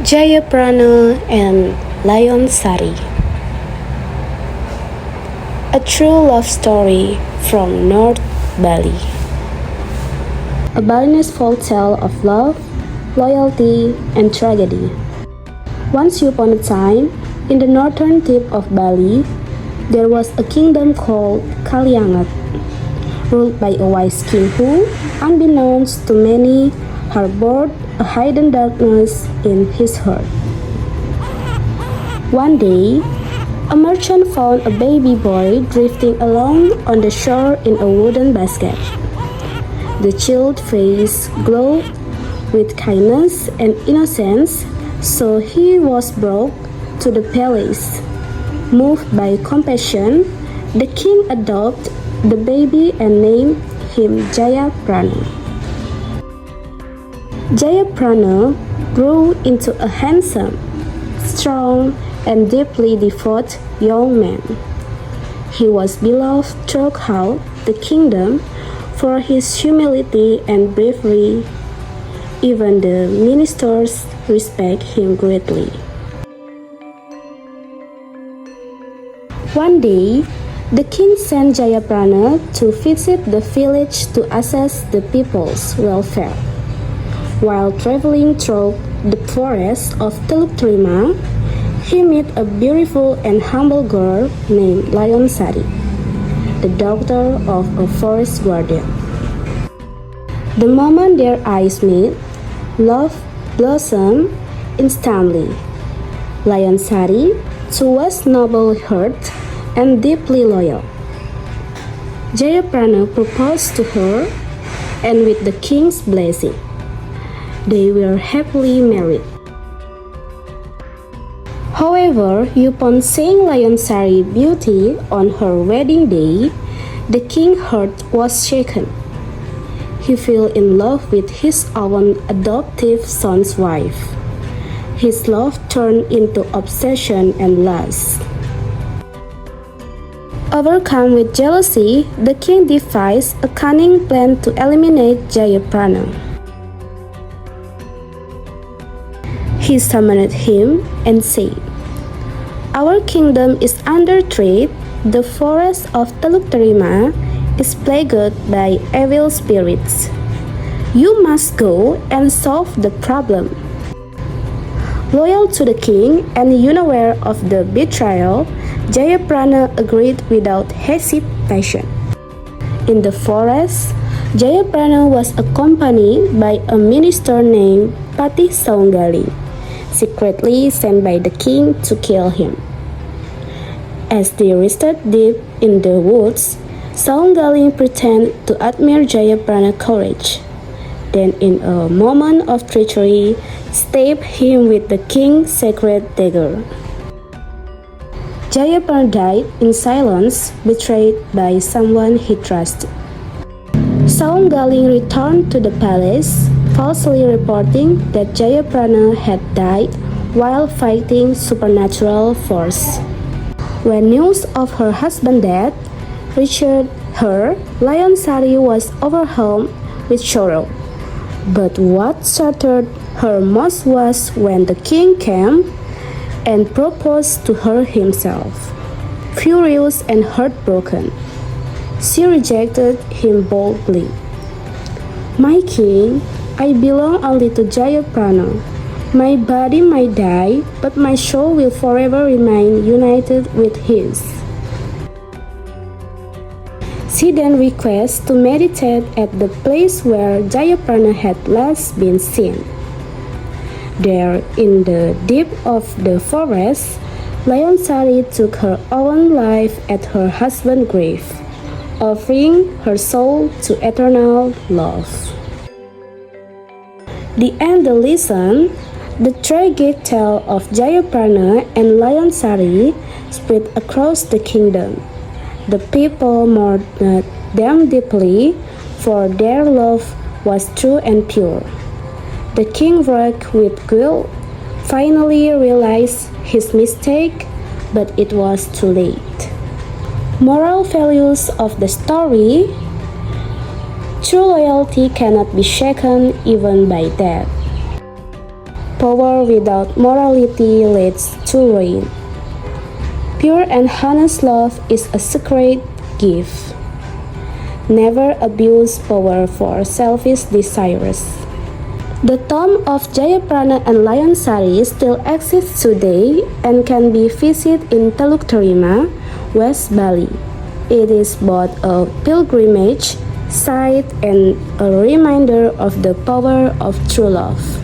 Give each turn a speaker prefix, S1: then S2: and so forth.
S1: Jayaprana and Lion Sari. A true love story from North Bali. A Balinese folktale of love, loyalty, and tragedy. Once upon a time, in the northern tip of Bali, there was a kingdom called Kaliangat, ruled by a wise king who, unbeknownst to many, harbored a hidden darkness in his heart. One day, a merchant found a baby boy drifting along on the shore in a wooden basket. The chilled face glowed with kindness and innocence, so he was brought to the palace. Moved by compassion, the king adopted the baby and named him Jayaprana. Jayaprana grew into a handsome, strong, and deeply devout young man. He was beloved throughout the kingdom for his humility and bravery. Even the ministers respect him greatly. One day, the king sent Jayaprana to visit the village to assess the people's welfare. While traveling through the forest of Teluk Terima, he met a beautiful and humble girl named Lion Sari, the daughter of a forest guardian. The moment their eyes met, love blossomed instantly. Lion Sari, too, was noble-hearted and deeply loyal. Jayaprana proposed to her, and with the king's blessing, they were happily married. However, upon seeing Lion Sari's beauty on her wedding day, the king's heart was shaken. He fell in love with his own adoptive son's wife. His love turned into obsession and lust. Overcome with jealousy, the king devised a cunning plan to eliminate Jayaprana. He summoned him and said, "Our kingdom is under threat. The forest of Teluk Terima is plagued by evil spirits. You must go and solve the problem." Loyal to the king and unaware of the betrayal, Jayaprana agreed without hesitation. In the forest, Jayaprana was accompanied by a minister named Patih Saunggaling, secretly sent by the king to kill him. As they rested deep in the woods, Saunggaling pretended to admire Jayaprana's courage. Then, in a moment of treachery, stabbed him with the king's sacred dagger. Jayaprana died in silence, betrayed by someone he trusted. Saunggaling returned to the palace, falsely reporting that Jayaprana had died while fighting supernatural force. When news of her husband's death reached her, Lion Sari was overwhelmed with sorrow. But what shattered her most was when the king came and proposed to her himself. Furious and heartbroken, she rejected him boldly. "My king, I belong only to Jayaprana. My body might die, but my soul will forever remain united with his." She then requests to meditate at the place where Jayaprana had last been seen. There, in the deep of the forest, Lion Sari took her own life at her husband's grave, offering her soul to eternal love. The end. The lesson. The tragic tale of Jayaprana and Lion Sari spread across the kingdom. The people mourned them deeply, for their love was true and pure. The king, wrecked with guilt, finally realized his mistake, but it was too late. Moral values of the story: true loyalty cannot be shaken even by death. Power without morality leads to ruin. Pure and honest love is a sacred gift. Never abuse power for selfish desires. The tomb of Jayaprana and Lion Sari still exists today and can be visited in Teluk Terima, West Bali. It is both a pilgrimage site and a reminder of the power of true love.